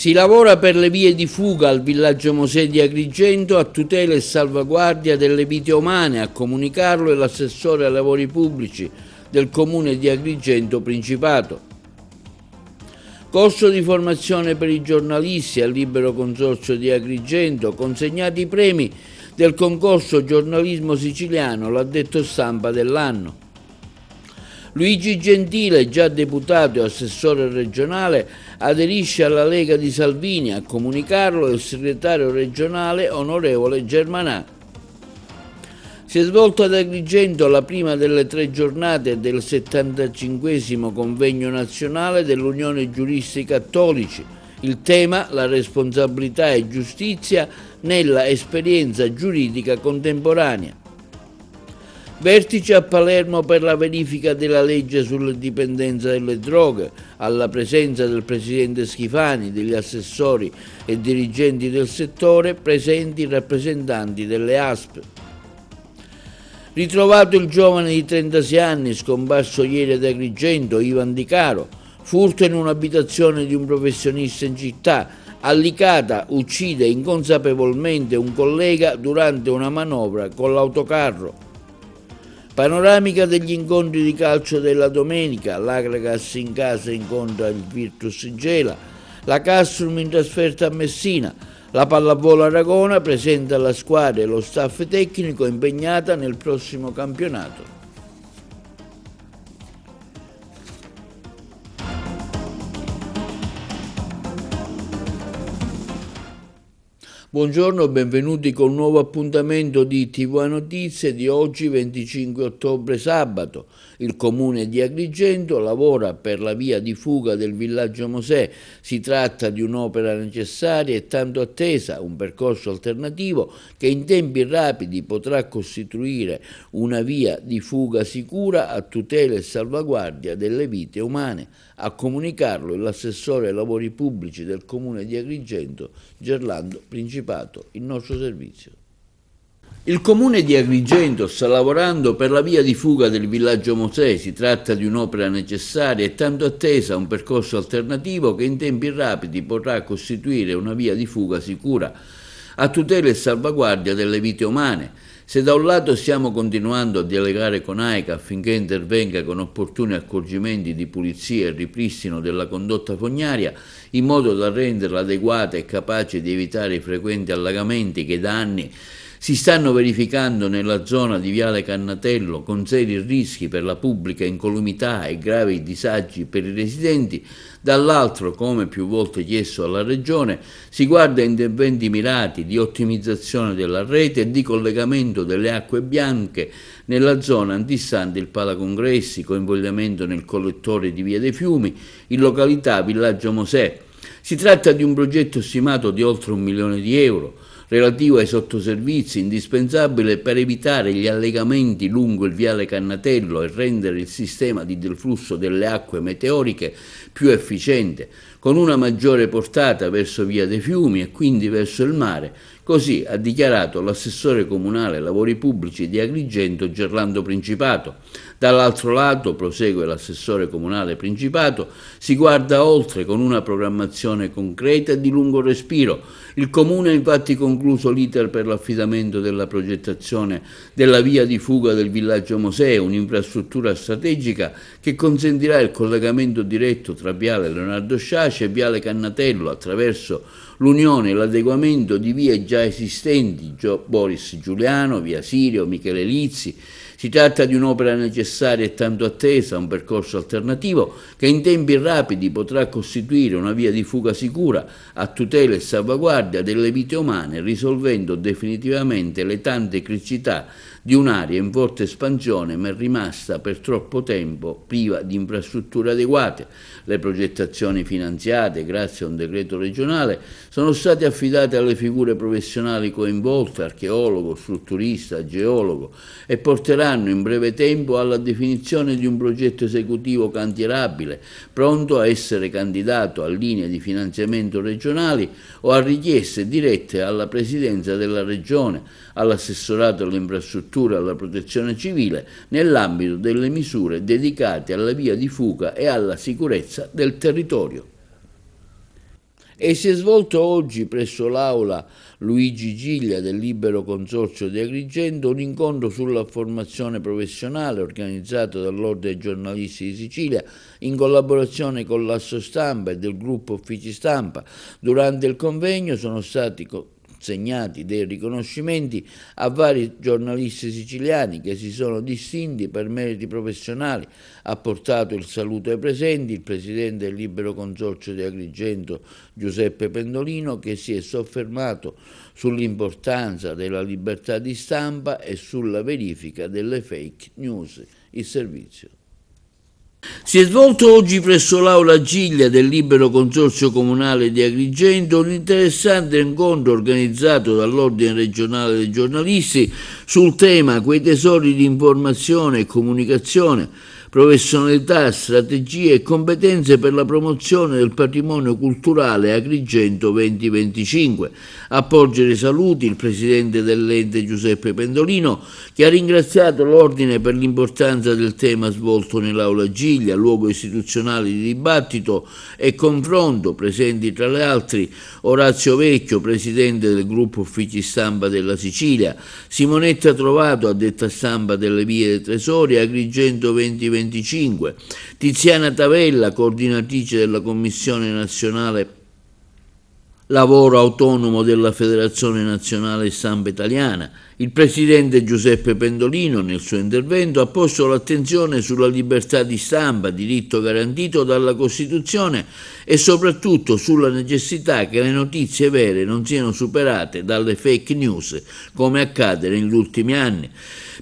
Si lavora per le vie di fuga al villaggio Mosè di Agrigento a tutela e salvaguardia delle vite umane. A comunicarlo è l'assessore ai lavori pubblici del comune di Agrigento Principato. Corso di formazione per i giornalisti al Libero Consorzio di Agrigento, consegnati i premi del concorso giornalismo siciliano, l'addetto stampa dell'anno. Luigi Gentile, già deputato e assessore regionale, aderisce alla Lega di Salvini. A comunicarlo il segretario regionale onorevole Germanà. Si è svolto ad Agrigento la prima delle 3 giornate del 75° convegno nazionale dell'Unione Giuristi Cattolici. Il tema: la responsabilità e giustizia nella esperienza giuridica contemporanea. Vertice a Palermo per la verifica della legge sulla dipendenza dalle droghe, alla presenza del presidente Schifani, degli assessori e dirigenti del settore, presenti i rappresentanti delle ASP. Ritrovato il giovane di 36 anni scomparso ieri ad Agrigento, Ivan Di Caro, furto in un'abitazione di un professionista in città, a Licata uccide inconsapevolmente un collega durante una manovra con l'autocarro. Panoramica degli incontri di calcio della domenica: l'Agragas in casa incontra il Virtus Gela, la Castrum in trasferta a Messina, la Pallavolo Aragona presenta la squadra e lo staff tecnico impegnata nel prossimo campionato. Buongiorno, benvenuti con un nuovo appuntamento di TV Notizie di oggi 25 ottobre sabato. Il comune di Agrigento lavora per la via di fuga del villaggio Mosè. Si tratta di un'opera necessaria e tanto attesa, un percorso alternativo che in tempi rapidi potrà costituire una via di fuga sicura a tutela e salvaguardia delle vite umane. A comunicarlo è l'assessore ai lavori pubblici del comune di Agrigento, Gerlando Principato, il nostro servizio. Il comune di Agrigento sta lavorando per la via di fuga del villaggio Mosè. Si tratta di un'opera necessaria e tanto attesa, un percorso alternativo che in tempi rapidi potrà costituire una via di fuga sicura a tutela e salvaguardia delle vite umane. Se da un lato stiamo continuando a dialogare con AICA affinché intervenga con opportuni accorgimenti di pulizia e ripristino della condotta fognaria, in modo da renderla adeguata e capace di evitare i frequenti allagamenti che da anni si stanno verificando nella zona di Viale Cannatello, con seri rischi per la pubblica incolumità e gravi disagi per i residenti, dall'altro, come più volte chiesto alla Regione, si guarda a interventi mirati di ottimizzazione della rete e di collegamento delle acque bianche nella zona antistante il Palacongressi, coinvolgimento nel collettore di Via dei Fiumi, in località Villaggio Mosè. Si tratta di un progetto stimato di oltre €1 milione, relativo ai sottoservizi, indispensabile per evitare gli allegamenti lungo il viale Cannatello e rendere il sistema di deflusso delle acque meteoriche più efficiente, con una maggiore portata verso Via dei Fiumi e quindi verso il mare. Così ha dichiarato l'assessore comunale ai lavori pubblici di Agrigento, Gerlando Principato. Dall'altro lato, prosegue l'assessore comunale Principato, si guarda oltre con una programmazione concreta e di lungo respiro. Il comune ha infatti concluso l'iter per l'affidamento della progettazione della via di fuga del villaggio Mosè, un'infrastruttura strategica che consentirà il collegamento diretto tra Viale Leonardo Sciascia e Viale Cannatello attraverso l'unione e l'adeguamento di vie già esistenti, Boris Giuliano, Via Sirio, Michele Lizzi. Si tratta di un'opera necessaria e tanto attesa, un percorso alternativo che in tempi rapidi potrà costituire una via di fuga sicura a tutela e salvaguardia delle vite umane, risolvendo definitivamente le tante criticità di un'area in forte espansione ma rimasta per troppo tempo priva di infrastrutture adeguate. Le progettazioni finanziate, grazie a un decreto regionale, sono state affidate alle figure professionali coinvolte, archeologo, strutturista, geologo, e porteranno in breve tempo alla definizione di un progetto esecutivo cantierabile, pronto a essere candidato a linee di finanziamento regionali o a richieste dirette alla Presidenza della Regione, all'assessorato alle infrastrutture e alla protezione civile, nell'ambito delle misure dedicate alla via di fuga e alla sicurezza del territorio. E si è svolto oggi presso l'Aula Luigi Giglia del Libero Consorzio di Agrigento un incontro sulla formazione professionale organizzato dall'Ordine dei Giornalisti di Sicilia in collaborazione con l'Asso Stampa e del gruppo Uffici Stampa. Durante il convegno sono stati segnati dei riconoscimenti a vari giornalisti siciliani che si sono distinti per meriti professionali. Ha portato il saluto ai presenti il presidente del Libero Consorzio di Agrigento Giuseppe Pendolino, che si è soffermato sull'importanza della libertà di stampa e sulla verifica delle fake news. Il servizio. Si è svolto oggi presso l'Aula Giglia del Libero Consorzio Comunale di Agrigento un interessante incontro organizzato dall'Ordine Regionale dei Giornalisti sul tema quei tesori di informazione e comunicazione, professionalità, strategie e competenze per la promozione del patrimonio culturale Agrigento 2025. A porgere i saluti il presidente dell'ente Giuseppe Pendolino, che ha ringraziato l'Ordine per l'importanza del tema svolto nell'Aula Giglia, luogo istituzionale di dibattito e confronto, presenti tra le altre Orazio Vecchio, presidente del gruppo Uffici Stampa della Sicilia, Simonetta Trovato, addetta stampa delle Vie dei Tresori Agrigento 2025, Tiziana Tavella, coordinatrice della Commissione Nazionale Lavoro Autonomo della Federazione Nazionale Stampa Italiana. Il presidente Giuseppe Pendolino nel suo intervento ha posto l'attenzione sulla libertà di stampa, diritto garantito dalla Costituzione, e soprattutto sulla necessità che le notizie vere non siano superate dalle fake news, come accade negli ultimi anni.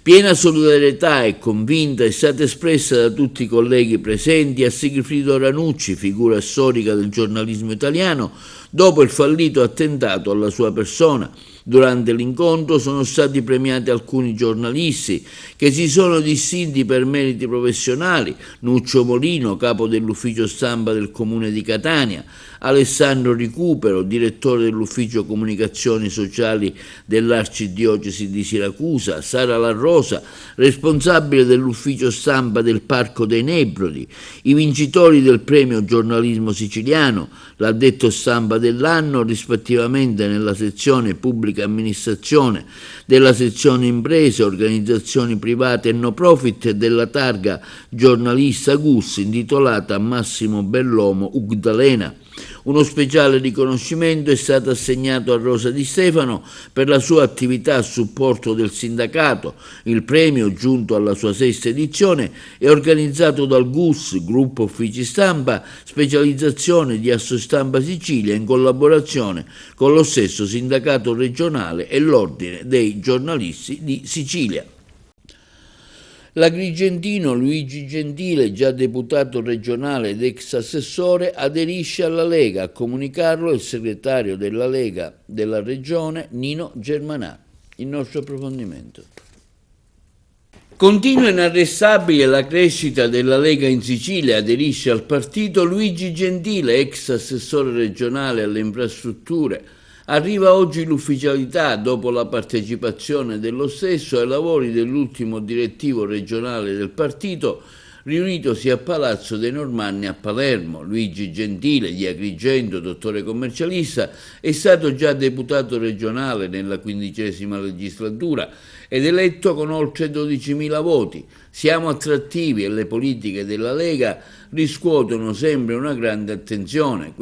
Piena solidarietà e convinta è stata espressa da tutti i colleghi presenti a Sigfrido Ranucci, figura storica del giornalismo italiano, dopo il fallito attentato alla sua persona. Durante l'incontro sono stati premiati alcuni giornalisti che si sono distinti per meriti professionali: Nuccio Molino, capo dell'ufficio stampa del Comune di Catania, Alessandro Ricupero, direttore dell'ufficio comunicazioni sociali dell'Arcidiocesi di Siracusa, Sara La Rosa, responsabile dell'ufficio stampa del Parco dei Nebrodi, i vincitori del premio giornalismo siciliano, l'addetto stampa dell'anno rispettivamente nella sezione pubblica amministrazione, della sezione imprese, organizzazioni private e no profit e della targa giornalista GUS intitolata a Massimo Bellomo Ugdalena. Uno speciale riconoscimento è stato assegnato a Rosa Di Stefano per la sua attività a supporto del sindacato. Il premio, giunto alla sua 6ª edizione, è organizzato dal GUS, Gruppo Uffici Stampa, specializzazione di Asso Stampa Sicilia, in collaborazione con lo stesso sindacato regionale e l'Ordine dei Giornalisti di Sicilia. L'agrigentino Luigi Gentile, già deputato regionale ed ex assessore, aderisce alla Lega. A comunicarlo il segretario della Lega della regione Nino Germanà. Il nostro approfondimento. Continua inarrestabile la crescita della Lega in Sicilia, aderisce al partito Luigi Gentile, ex assessore regionale alle infrastrutture. Arriva oggi l'ufficialità dopo la partecipazione dello stesso ai lavori dell'ultimo direttivo regionale del partito riunitosi a Palazzo dei Normanni a Palermo. Luigi Gentile, di Agrigento, dottore commercialista, è stato già deputato regionale nella 15ª legislatura ed eletto con oltre 12.000 voti. Siamo attrattivi e le politiche della Lega riscuotono sempre una grande attenzione,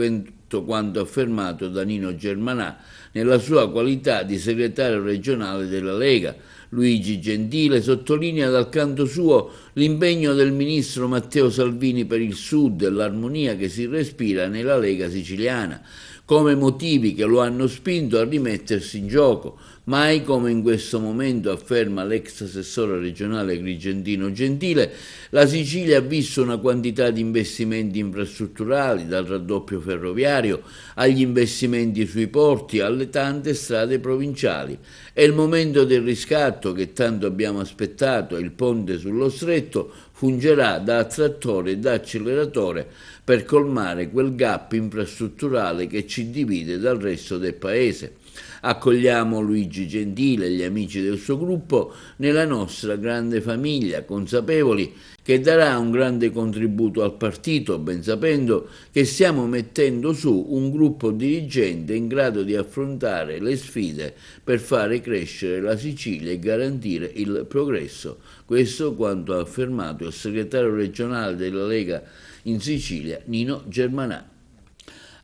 quanto affermato da Nino Germanà nella sua qualità di segretario regionale della Lega. Luigi Gentile sottolinea dal canto suo l'impegno del ministro Matteo Salvini per il Sud e l'armonia che si respira nella Lega siciliana, come motivi che lo hanno spinto a rimettersi in gioco. Mai come in questo momento, afferma l'ex assessore regionale agrigentino Gentile, la Sicilia ha visto una quantità di investimenti infrastrutturali, dal raddoppio ferroviario agli investimenti sui porti, alle tante strade provinciali. È il momento del riscatto che tanto abbiamo aspettato e il ponte sullo stretto fungerà da attrattore e da acceleratore per colmare quel gap infrastrutturale che ci divide dal resto del paese. Accogliamo Luigi Gentile e gli amici del suo gruppo nella nostra grande famiglia, consapevoli che darà un grande contributo al partito, ben sapendo che stiamo mettendo su un gruppo dirigente in grado di affrontare le sfide per fare crescere la Sicilia e garantire il progresso. Questo quanto ha affermato il segretario regionale della Lega in Sicilia, Nino Germanà.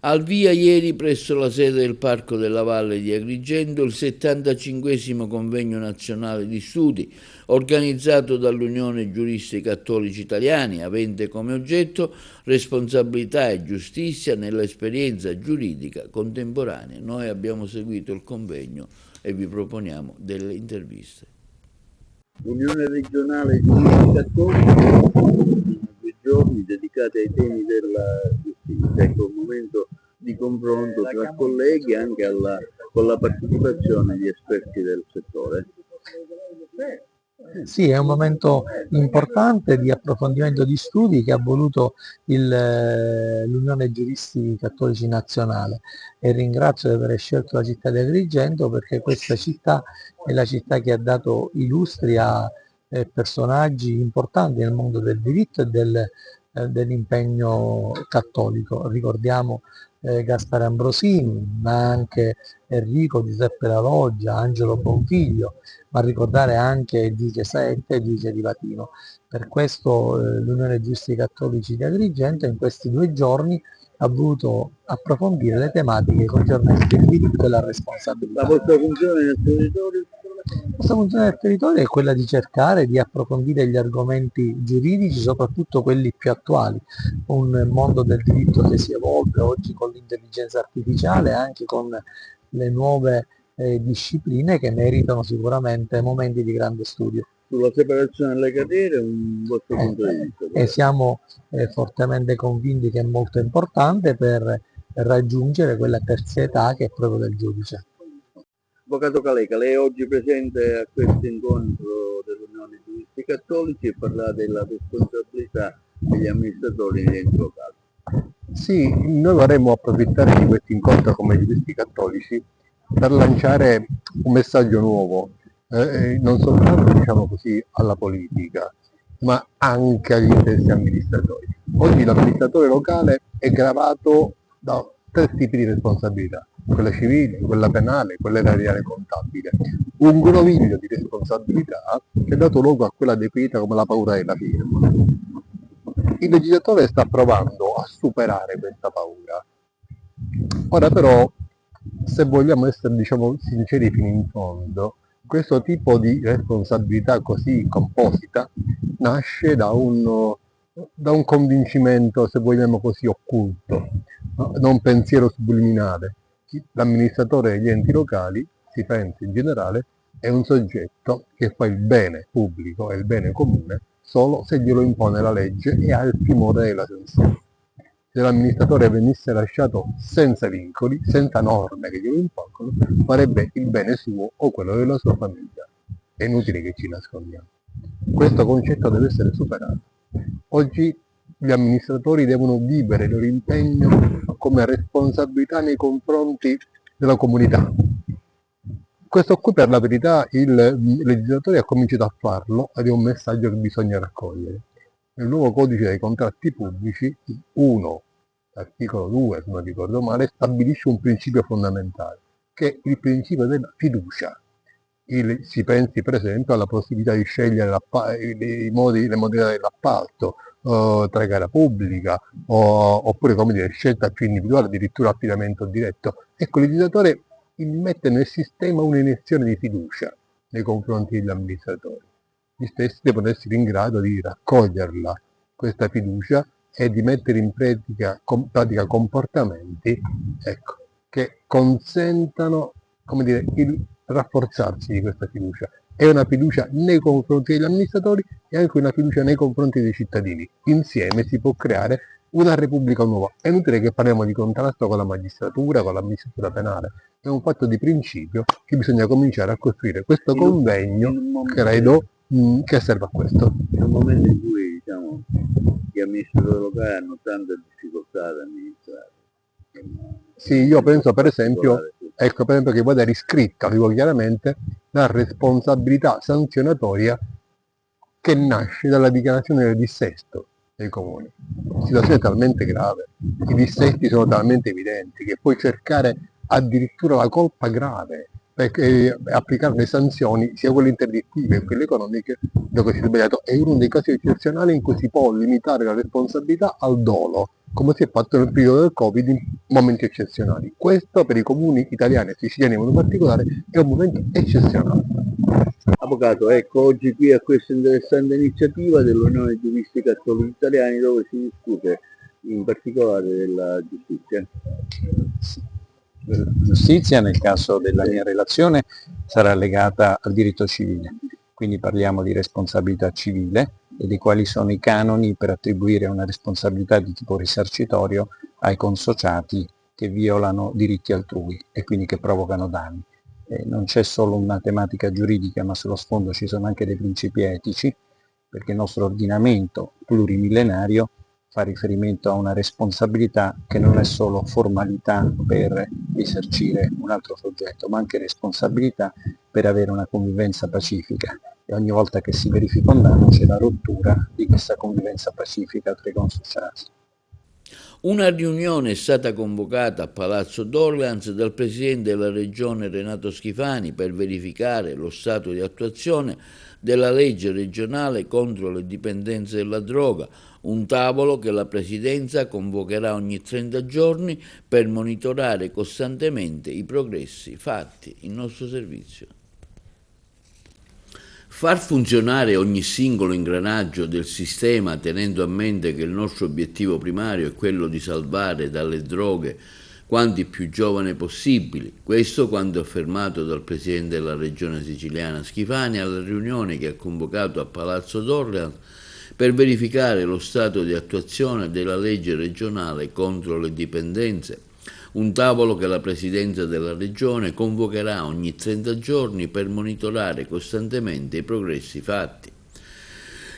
Al via ieri presso la sede del Parco della Valle di Agrigento il 75° convegno nazionale di studi organizzato dall'Unione Giuristi Cattolici Italiani, avente come oggetto responsabilità e giustizia nell'esperienza giuridica contemporanea. Noi abbiamo seguito il convegno e vi proponiamo delle interviste. Unione regionale Giuristi Cattolici, 2 giorni dedicati ai temi della giustizia, ecco, un momento di confronto tra colleghi anche con la partecipazione di esperti del settore. Sì, è un momento importante di approfondimento di studi che ha voluto l'Unione Giuristi Cattolici Nazionale, e ringrazio di aver scelto la città di Agrigento perché questa città è la città che ha dato i lustri a personaggi importanti nel mondo del diritto e dell'impegno cattolico. Ricordiamo Gaspare Ambrosini, ma anche Enrico Giuseppe La Loggia, Angelo Bonfiglio, ma ricordare anche il giudice Saetta e il giudice Livatino. Per questo l'Unione Giuristi Cattolici di Agrigento in questi 2 giorni ha voluto approfondire le tematiche concernenti il diritto e la responsabilità. La vostra funzione nel territorio? La funzione del territorio è quella di cercare di approfondire gli argomenti giuridici, soprattutto quelli più attuali, un mondo del diritto che si evolve oggi con l'intelligenza artificiale e anche con le nuove discipline che meritano sicuramente momenti di grande studio. Sulla separazione delle carriere un vostro punto di vista? E siamo fortemente convinti che è molto importante per raggiungere quella terzietà che è proprio del giudice. Avvocato Caleca, lei è oggi presente a questo incontro dell'Unione Giuristi Cattolici e parla della responsabilità degli amministratori degli enti locali. Sì, noi vorremmo approfittare di questo incontro come giuristi cattolici per lanciare un messaggio nuovo, non soltanto diciamo così alla politica, ma anche agli stessi amministratori. Oggi l'amministratore locale è gravato da 3 tipi di responsabilità: quella civile, quella penale, quella erariale contabile. Un groviglio di responsabilità che ha dato luogo a quella definita come la paura della firma. Il legislatore sta provando a superare questa paura. Ora però, se vogliamo essere diciamo sinceri fino in fondo, questo tipo di responsabilità così composita nasce da un convincimento, se vogliamo così, occulto, da un pensiero subliminale. L'amministratore degli enti locali, si pensa in generale, è un soggetto che fa il bene pubblico e il bene comune solo se glielo impone la legge e ha il timore della sanzione. Se l'amministratore venisse lasciato senza vincoli, senza norme che glielo impongono, farebbe il bene suo o quello della sua famiglia. È inutile che ci nascondiamo. Questo concetto deve essere superato. Oggi gli amministratori devono vivere il loro impegno come responsabilità nei confronti della comunità. Questo qui per la verità il legislatore ha cominciato a farlo ed è un messaggio che bisogna raccogliere. Nel nuovo codice dei contratti pubblici, 1, articolo 2, se non ricordo male, stabilisce un principio fondamentale, che è il principio della fiducia. Si pensi per esempio alla possibilità di scegliere le modalità dell'appalto tra gara pubblica oppure come dire, scelta più individuale, addirittura affidamento diretto. Ecco, il legislatore mette nel sistema un'iniezione di fiducia nei confronti degli amministratori. Gli stessi devono essere in grado di raccoglierla, questa fiducia, e di mettere in pratica comportamenti, ecco, che consentano, come dire, il rafforzarsi di questa fiducia. È una fiducia nei confronti degli amministratori e anche una fiducia nei confronti dei cittadini. Insieme si può creare una repubblica nuova. È inutile che parliamo di contrasto con la magistratura, con l'amministratura penale. È un fatto di principio che bisogna cominciare a costruire. Questo convegno, credo, che serve a questo. In un momento in cui diciamo, gli amministratori locali hanno tante difficoltà ad amministrare. Sì, io penso per esempio ecco per esempio che vada riscritta, dico chiaramente, la responsabilità sanzionatoria che nasce dalla dichiarazione del dissesto dei comuni. Situazione talmente grave, i dissesti sono talmente evidenti che puoi cercare addirittura la colpa grave perché applicare le sanzioni, sia quelle interdittive che quelle economiche, dove si è sbagliato. È uno dei casi eccezionali in cui si può limitare la responsabilità al dolo, come si è fatto nel periodo del Covid in momenti eccezionali. Questo per i comuni italiani e siciliani in modo particolare è un momento eccezionale. Avvocato, ecco, oggi qui a questa interessante iniziativa dell'Unione Giuristi Cattolici Italiani, dove si discute in particolare della giustizia. La giustizia, nel caso della mia relazione, sarà legata al diritto civile, quindi parliamo di responsabilità civile e di quali sono i canoni per attribuire una responsabilità di tipo risarcitorio ai consociati che violano diritti altrui e quindi che provocano danni. Non c'è solo una tematica giuridica, ma sullo sfondo ci sono anche dei principi etici, perché il nostro ordinamento plurimillenario fa riferimento a una responsabilità che non è solo formalità per esercire un altro soggetto, ma anche responsabilità per avere una convivenza pacifica. E ogni volta che si verifica un danno c'è la rottura di questa convivenza pacifica tra i consociati. Una riunione è stata convocata a Palazzo d'Orleans dal Presidente della Regione Renato Schifani per verificare lo stato di attuazione della legge regionale contro le dipendenze della droga, un tavolo che la Presidenza convocherà ogni 30 giorni per monitorare costantemente i progressi fatti in nostro servizio. Far funzionare ogni singolo ingranaggio del sistema tenendo a mente che il nostro obiettivo primario è quello di salvare dalle droghe quanti più giovani possibili, questo quanto affermato dal Presidente della Regione Siciliana Schifani alla riunione che ha convocato a Palazzo d'Orleans per verificare lo stato di attuazione della legge regionale contro le dipendenze, un tavolo che la Presidenza della Regione convocherà ogni 30 giorni per monitorare costantemente i progressi fatti.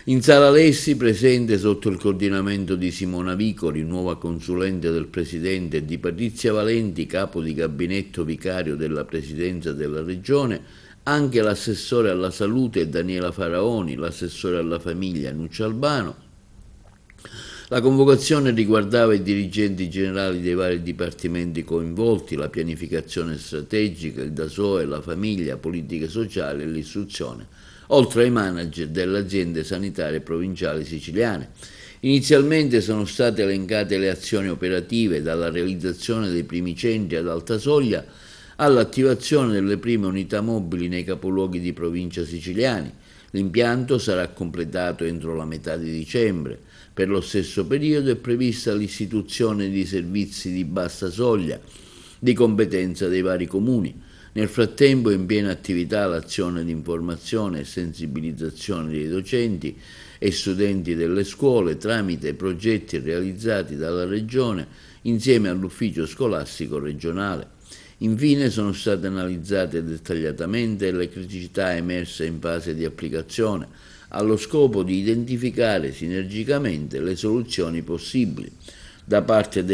In Sala Lessi, presente sotto il coordinamento di Simona Vicori, nuova consulente del Presidente, e di Patrizia Valenti, capo di gabinetto vicario della Presidenza della Regione, anche l'assessore alla salute Daniela Faraoni, l'assessore alla famiglia Nuccia Albano. La convocazione riguardava i dirigenti generali dei vari dipartimenti coinvolti, la pianificazione strategica, il DASOE, la famiglia, politiche sociali e l'istruzione, oltre ai manager delle aziende sanitarie provinciali siciliane. Inizialmente sono state elencate le azioni operative, dalla realizzazione dei primi centri ad alta soglia all'attivazione delle prime unità mobili nei capoluoghi di provincia siciliani. L'impianto sarà completato entro la metà di dicembre. Per lo stesso periodo è prevista l'istituzione di servizi di bassa soglia, di competenza dei vari comuni. Nel frattempo è in piena attività l'azione di informazione e sensibilizzazione dei docenti e studenti delle scuole tramite progetti realizzati dalla Regione insieme all'ufficio scolastico regionale. Infine sono state analizzate dettagliatamente le criticità emerse in fase di applicazione, allo scopo di identificare sinergicamente le soluzioni possibili. Da parte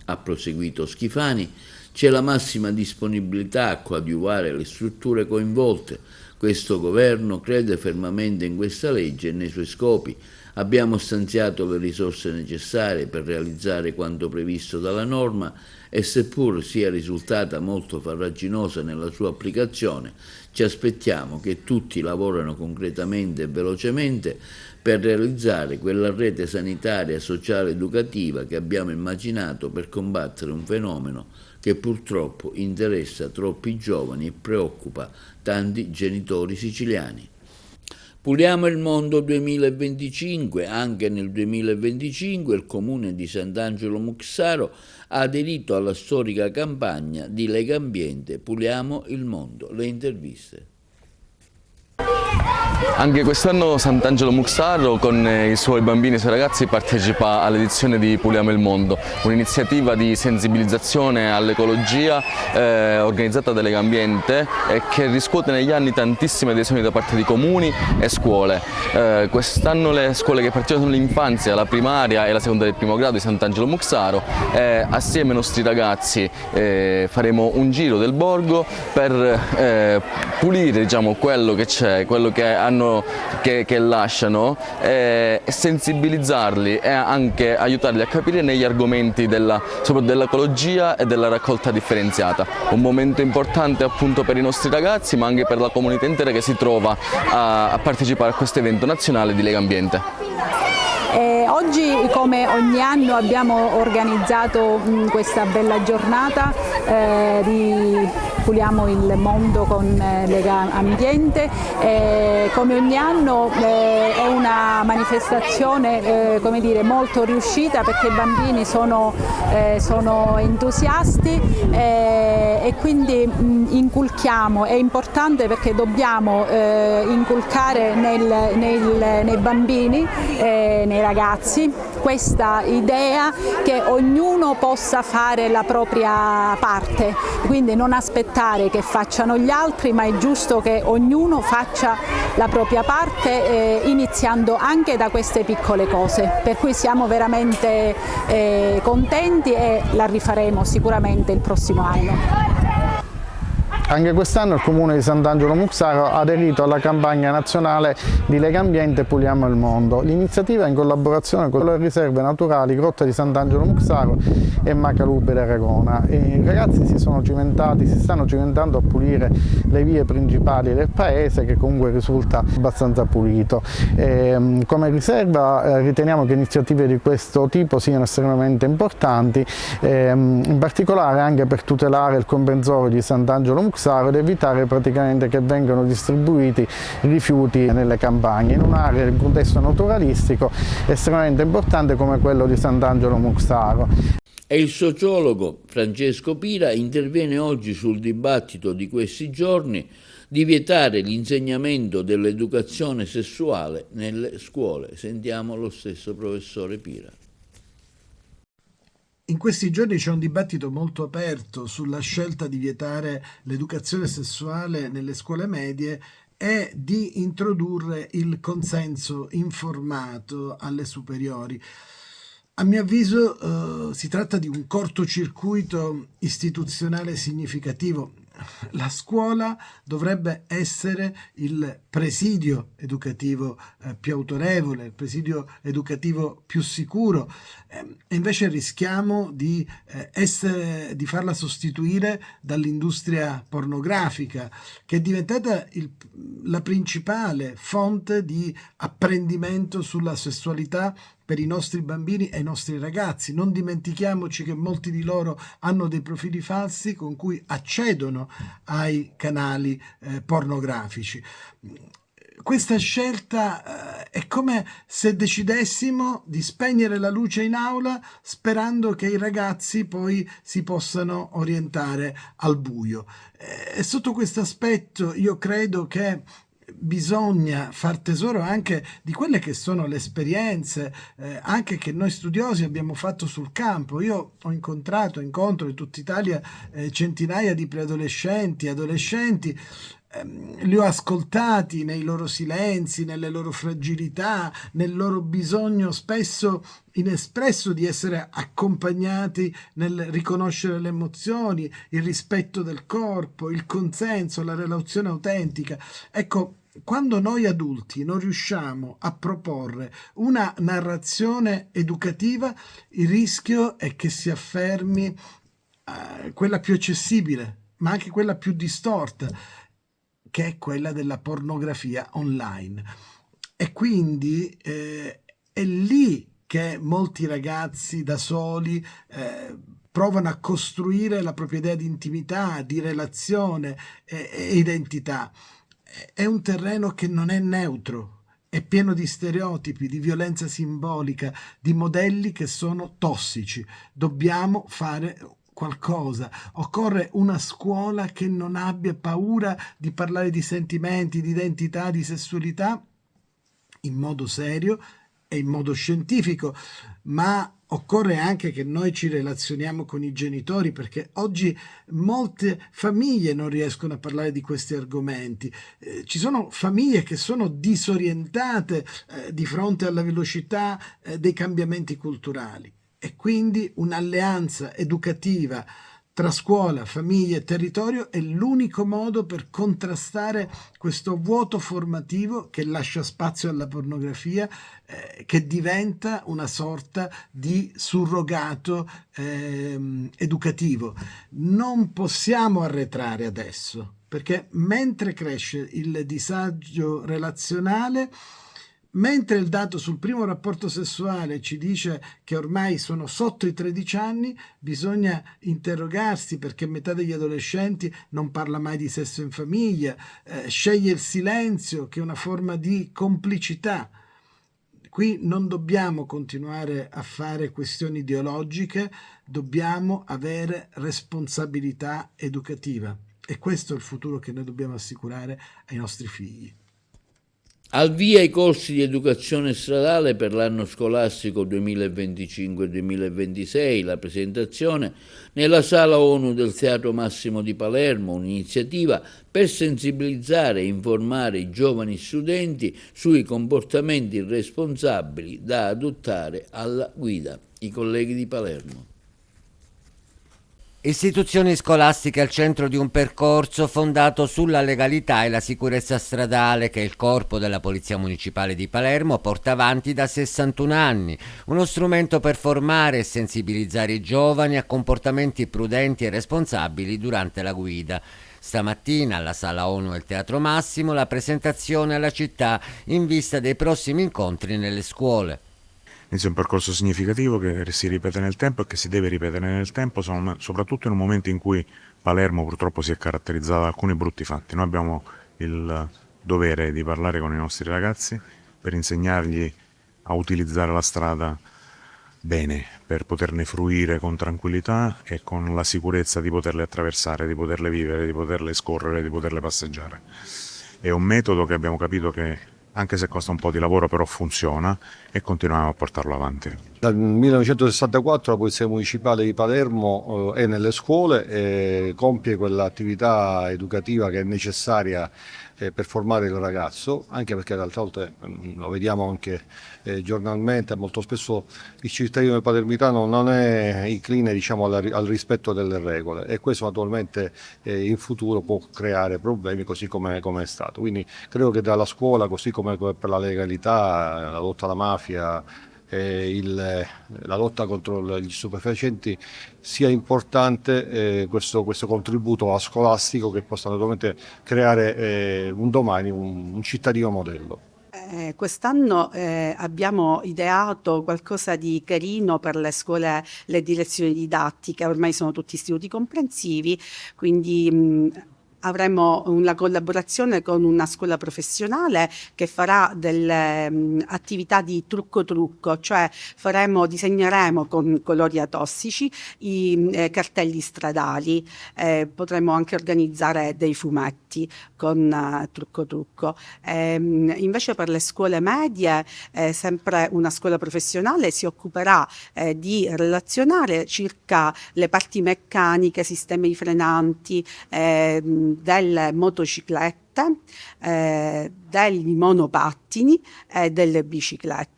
ha proseguito Schifani, c'è la massima disponibilità a coadiuvare le strutture coinvolte. Questo governo crede fermamente in questa legge e nei suoi scopi. Abbiamo stanziato le risorse necessarie per realizzare quanto previsto dalla norma e seppur sia risultata molto farraginosa nella sua applicazione, ci aspettiamo che tutti lavorino concretamente e velocemente per realizzare quella rete sanitaria, sociale, educativa che abbiamo immaginato per combattere un fenomeno che purtroppo interessa troppi giovani e preoccupa tanti genitori siciliani. Puliamo il mondo 2025. Anche nel 2025 il comune di Sant'Angelo Muxaro ha aderito alla storica campagna di Lega Ambiente Puliamo il mondo. Le interviste. Anche quest'anno Sant'Angelo Muxaro con i suoi bambini e i suoi ragazzi partecipa all'edizione di Puliamo il Mondo, un'iniziativa di sensibilizzazione all'ecologia organizzata da Legambiente e che riscuote negli anni tantissime adesioni da parte di comuni e scuole. Quest'anno le scuole che partecipano sono l'infanzia, la primaria e la seconda del primo grado di Sant'Angelo Muxaro. Assieme ai nostri ragazzi faremo un giro del borgo per pulire, diciamo, quello che c'è, quello che lasciano, e sensibilizzarli e anche aiutarli a capire negli argomenti dell'ecologia e della raccolta differenziata. Un momento importante appunto per i nostri ragazzi, ma anche per la comunità intera che si trova a partecipare a questo evento nazionale di Legambiente. Oggi, come ogni anno, abbiamo organizzato questa bella giornata di Puliamo il Mondo con Legambiente. Come ogni anno è una manifestazione come dire, molto riuscita, perché i bambini sono entusiasti e quindi inculchiamo, è importante perché dobbiamo inculcare nei bambini, nei ragazzi, questa idea che ognuno possa fare la propria parte, quindi non aspettare che facciano gli altri, ma è giusto che ognuno faccia la propria parte, iniziando anche da queste piccole cose, per cui siamo veramente contenti e la rifaremo sicuramente il prossimo anno. Anche quest'anno il Comune di Sant'Angelo Muxaro ha aderito alla campagna nazionale di Legambiente Puliamo il Mondo. L'iniziativa è in collaborazione con le riserve naturali Grotta di Sant'Angelo Muxaro e Macalupe d'Aragona. I ragazzi si stanno cimentando a pulire le vie principali del paese, che comunque risulta abbastanza pulito. Come riserva riteniamo che iniziative di questo tipo siano estremamente importanti, in particolare anche per tutelare il comprensorio di Sant'Angelo Muxaro ed evitare praticamente che vengano distribuiti rifiuti nelle campagne in un'area, in un contesto naturalistico estremamente importante come quello di Sant'Angelo Muxaro. E il sociologo Francesco Pira interviene oggi sul dibattito di questi giorni di vietare l'insegnamento dell'educazione sessuale nelle scuole. Sentiamo lo stesso professore Pira. In questi giorni c'è un dibattito molto aperto sulla scelta di vietare l'educazione sessuale nelle scuole medie e di introdurre il consenso informato alle superiori. A mio avviso si tratta di un cortocircuito istituzionale significativo. La scuola dovrebbe essere il presidio educativo più autorevole, il presidio educativo più sicuro, e invece rischiamo di farla sostituire dall'industria pornografica, che è diventata la principale fonte di apprendimento sulla sessualità per i nostri bambini e i nostri ragazzi. Non dimentichiamoci che molti di loro hanno dei profili falsi con cui accedono ai canali pornografici. Questa scelta è come se decidessimo di spegnere la luce in aula sperando che i ragazzi poi si possano orientare al buio. E sotto questo aspetto io credo che bisogna far tesoro anche di quelle che sono le esperienze anche che noi studiosi abbiamo fatto sul campo. Io incontro in tutta Italia centinaia di preadolescenti, adolescenti, li ho ascoltati nei loro silenzi, nelle loro fragilità, nel loro bisogno spesso inespresso di essere accompagnati nel riconoscere le emozioni, il rispetto del corpo, il consenso, la relazione autentica. Ecco, quando noi adulti non riusciamo a proporre una narrazione educativa, il rischio è che si affermi quella più accessibile, ma anche quella più distorta, che è quella della pornografia online. E quindi è lì che molti ragazzi da soli provano a costruire la propria idea di intimità, di relazione e identità. È un terreno che non è neutro, è pieno di stereotipi, di violenza simbolica, di modelli che sono tossici. Dobbiamo fare qualcosa, occorre una scuola che non abbia paura di parlare di sentimenti, di identità, di sessualità in modo serio e in modo scientifico, ma occorre anche che noi ci relazioniamo con i genitori, perché oggi molte famiglie non riescono a parlare di questi argomenti. Ci sono famiglie che sono disorientate di fronte alla velocità dei cambiamenti culturali, e quindi un'alleanza educativa tra scuola, famiglia e territorio è l'unico modo per contrastare questo vuoto formativo che lascia spazio alla pornografia, che diventa una sorta di surrogato educativo. Non possiamo arretrare adesso, perché mentre cresce il disagio relazionale, mentre il dato sul primo rapporto sessuale ci dice che ormai sono sotto i 13 anni, bisogna interrogarsi, perché metà degli adolescenti non parla mai di sesso in famiglia, sceglie il silenzio, che è una forma di complicità. Qui non dobbiamo continuare a fare questioni ideologiche, dobbiamo avere responsabilità educativa, e questo è il futuro che noi dobbiamo assicurare ai nostri figli. Al via i corsi di educazione stradale per l'anno scolastico 2025-2026, la presentazione nella sala ONU del Teatro Massimo di Palermo, un'iniziativa per sensibilizzare e informare i giovani studenti sui comportamenti responsabili da adottare alla guida. I colleghi di Palermo. Istituzioni scolastiche al centro di un percorso fondato sulla legalità e la sicurezza stradale che il Corpo della Polizia Municipale di Palermo porta avanti da 61 anni, uno strumento per formare e sensibilizzare i giovani a comportamenti prudenti e responsabili durante la guida. Stamattina alla Sala ONU del Teatro Massimo la presentazione alla città in vista dei prossimi incontri nelle scuole. Inizia un percorso significativo che si ripete nel tempo e che si deve ripetere nel tempo, soprattutto in un momento in cui Palermo purtroppo si è caratterizzata da alcuni brutti fatti. Noi abbiamo il dovere di parlare con i nostri ragazzi per insegnargli a utilizzare la strada bene, per poterne fruire con tranquillità e con la sicurezza di poterle attraversare, di poterle vivere, di poterle scorrere, di poterle passeggiare. È un metodo che abbiamo capito che, anche se costa un po' di lavoro, però funziona, e continuiamo a portarlo avanti. Dal 1964 la Polizia Municipale di Palermo è nelle scuole e compie quell'attività educativa che è necessaria per formare il ragazzo, anche perché d'altra parte lo vediamo anche giornalmente, molto spesso il cittadino palermitano non è incline, diciamo, al rispetto delle regole, e questo naturalmente in futuro può creare problemi, così come è stato. Quindi credo che dalla scuola, così come per la legalità, la lotta alla mafia, la lotta contro gli stupefacenti, sia importante questo contributo scolastico che possa naturalmente creare un domani un cittadino modello. Quest'anno abbiamo ideato qualcosa di carino per le scuole, le direzioni didattiche, ormai sono tutti istituti comprensivi, quindi avremo una collaborazione con una scuola professionale che farà delle attività di trucco, cioè disegneremo con colori atossici i cartelli stradali, potremo anche organizzare dei fumetti con trucco. Invece per le scuole medie, sempre una scuola professionale si occuperà di relazionare circa le parti meccaniche, sistemi frenanti, delle motociclette, degli monopattini e delle biciclette.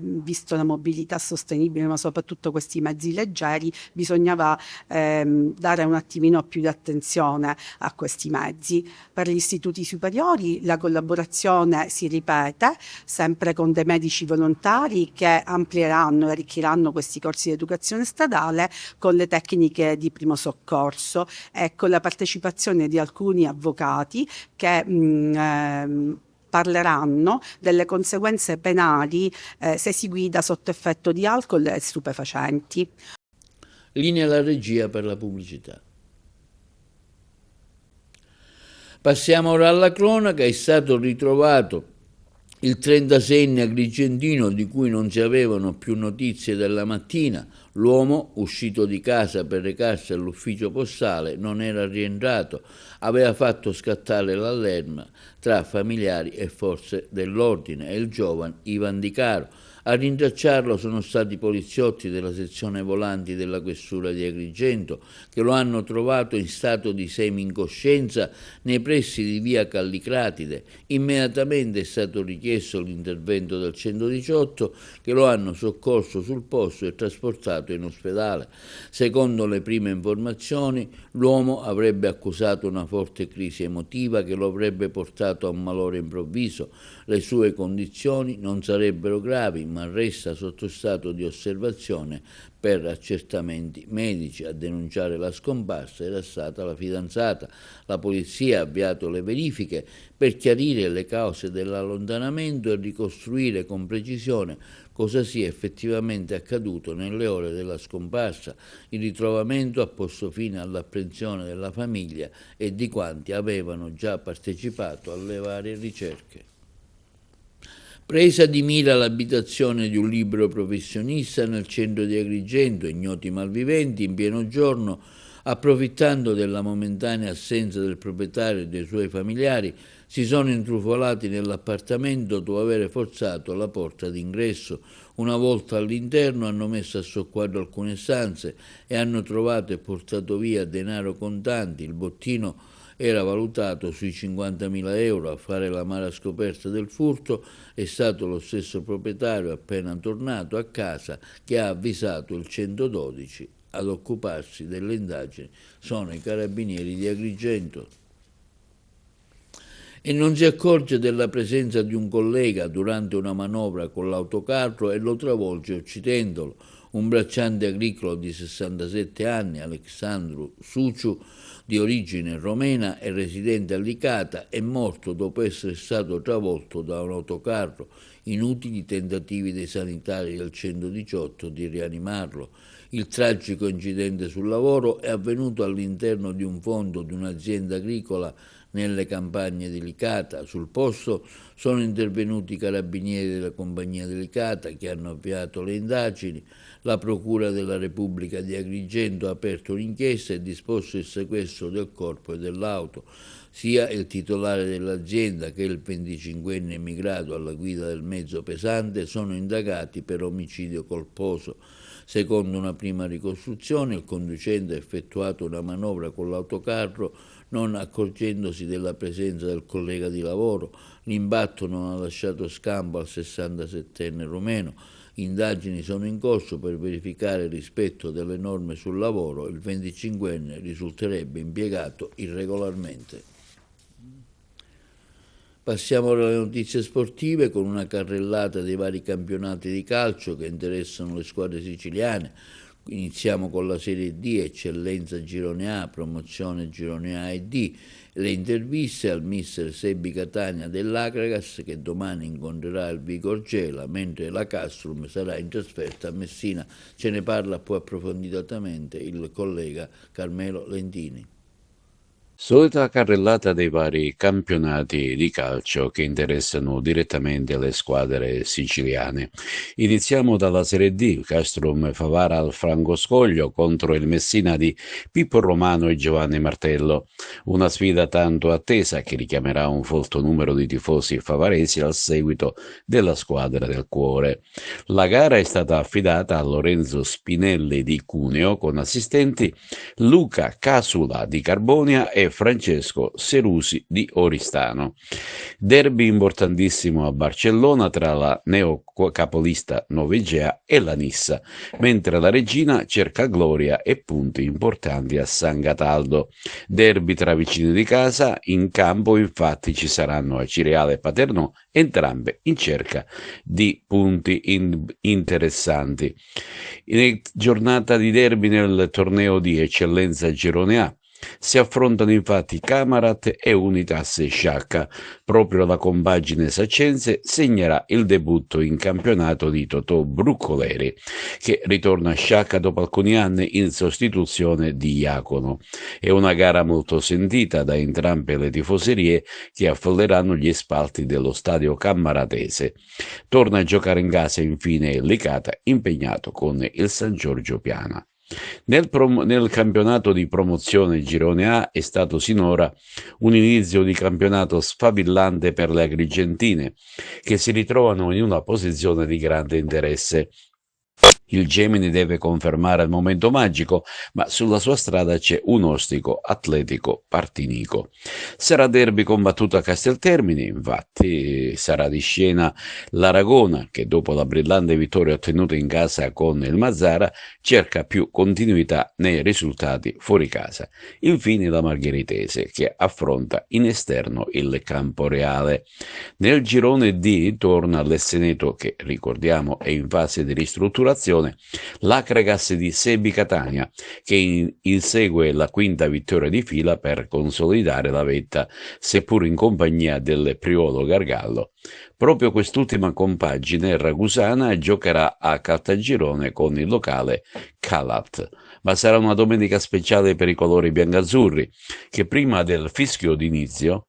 Visto la mobilità sostenibile, ma soprattutto questi mezzi leggeri, bisognava dare un attimino più di attenzione a questi mezzi. Per gli istituti superiori la collaborazione si ripete, sempre con dei medici volontari che amplieranno e arricchiranno questi corsi di educazione stradale con le tecniche di primo soccorso e con la partecipazione di alcuni avvocati che parleranno delle conseguenze penali se si guida sotto effetto di alcol e stupefacenti. Linea alla regia per la pubblicità. Passiamo ora alla cronaca. È stato ritrovato il 36enne agrigentino di cui non si avevano più notizie della mattina. L'uomo, uscito di casa per recarsi all'ufficio postale, non era rientrato, aveva fatto scattare l'allarme tra familiari e forze dell'ordine e il giovane Ivan Di Caro. A rintracciarlo sono stati i poliziotti della sezione volanti della questura di Agrigento, che lo hanno trovato in stato di semi-incoscienza nei pressi di via Callicratide. Immediatamente è stato richiesto l'intervento del 118, che lo hanno soccorso sul posto e trasportato in ospedale. Secondo le prime informazioni, l'uomo avrebbe accusato una forte crisi emotiva che lo avrebbe portato a un malore improvviso. Le sue condizioni non sarebbero gravi, ma resta sotto stato di osservazione per accertamenti medici. A denunciare la scomparsa era stata la fidanzata. La polizia ha avviato le verifiche per chiarire le cause dell'allontanamento e ricostruire con precisione cosa sia effettivamente accaduto nelle ore della scomparsa. Il ritrovamento ha posto fine all'apprensione della famiglia e di quanti avevano già partecipato alle varie ricerche. Presa di mira l'abitazione di un libero professionista nel centro di Agrigento, ignoti malviventi in pieno giorno, approfittando della momentanea assenza del proprietario e dei suoi familiari, si sono intrufolati nell'appartamento dopo aver forzato la porta d'ingresso. Una volta all'interno hanno messo a soqquadro alcune stanze e hanno trovato e portato via denaro contanti. Il bottino era valutato sui 50.000 euro. A fare l'amara scoperta del furto è stato lo stesso proprietario, appena tornato a casa, che ha avvisato il 112. Ad occuparsi delle indagini sono i carabinieri di Agrigento. E non si accorge della presenza di un collega durante una manovra con l'autocarro e lo travolge uccidendolo. Un bracciante agricolo di 67 anni, Alexandru Suciu, di origine romena e residente a Licata, è morto dopo essere stato travolto da un autocarro. Inutili tentativi dei sanitari del 118 di rianimarlo. Il tragico incidente sul lavoro è avvenuto all'interno di un fondo di un'azienda agricola nelle campagne di Licata. Sul posto sono intervenuti i carabinieri della compagnia di Licata che hanno avviato le indagini. La Procura della Repubblica di Agrigento ha aperto un'inchiesta e disposto il sequestro del corpo e dell'auto. Sia il titolare dell'azienda che il 25enne immigrato alla guida del mezzo pesante sono indagati per omicidio colposo. Secondo una prima ricostruzione, il conducente ha effettuato una manovra con l'autocarro non accorgendosi della presenza del collega di lavoro. L'imbatto non ha lasciato scampo al 67enne romeno. Indagini sono in corso per verificare il rispetto delle norme sul lavoro. Il 25enne risulterebbe impiegato irregolarmente. Passiamo ora alle notizie sportive con una carrellata dei vari campionati di calcio che interessano le squadre siciliane. Iniziamo con la Serie D, Eccellenza Girone A, Promozione Girone A e D. Le interviste al mister Sebi Catania dell'Akragas, che domani incontrerà il Vigor Gela, mentre la Castrum sarà in trasferta a Messina. Ce ne parla più approfonditamente il collega Carmelo Lentini. Solita carrellata dei vari campionati di calcio che interessano direttamente le squadre siciliane. Iniziamo dalla Serie D, Castrum Favara al Francoscoglio contro il Messina di Pippo Romano e Giovanni Martello. Una sfida tanto attesa che richiamerà un folto numero di tifosi favaresi al seguito della squadra del cuore. La gara è stata affidata a Lorenzo Spinelli di Cuneo con assistenti Luca Casula di Carbonia e Francesco Serusi di Oristano. Derby importantissimo a Barcellona tra la neocapolista Novegea e la Nissa, mentre la Regina cerca gloria e punti importanti a San Cataldo. Derby tra vicini di casa, in campo infatti ci saranno Acireale e Paternò, entrambe in cerca di punti interessanti. In giornata di derby nel torneo di Eccellenza Girone A, Si affrontano infatti Camarat e Unitas Sciacca. Proprio la compagine saccense segnerà il debutto in campionato di Totò Bruccoleri, che ritorna a Sciacca dopo alcuni anni in sostituzione di Iacono. È una gara molto sentita da entrambe le tifoserie che affolleranno gli spalti dello stadio cammaratese. Torna a giocare in casa infine il Licata, impegnato con il San Giorgio Piana. Nel campionato di promozione Girone A è stato sinora un inizio di campionato sfavillante per le agrigentine, che si ritrovano in una posizione di grande interesse. Il Gemini deve confermare il momento magico, ma sulla sua strada c'è un ostico Atletico Partinico. Sarà derby combattuto a Casteltermini, infatti sarà di scena l'Aragona, che dopo la brillante vittoria ottenuta in casa con il Mazzara cerca più continuità nei risultati fuori casa. Infine la Margheritese, che affronta in esterno il Camporeale. Nel girone D torna l'Esseneto, che ricordiamo è in fase di ristrutturazione, l'Acregas di Sebi Catania, che insegue la quinta vittoria di fila per consolidare la vetta, seppur in compagnia del Priolo Gargallo. Proprio quest'ultima compagine ragusana giocherà a Caltagirone con il locale Calat. Ma sarà una domenica speciale per i colori biancazzurri, che prima del fischio d'inizio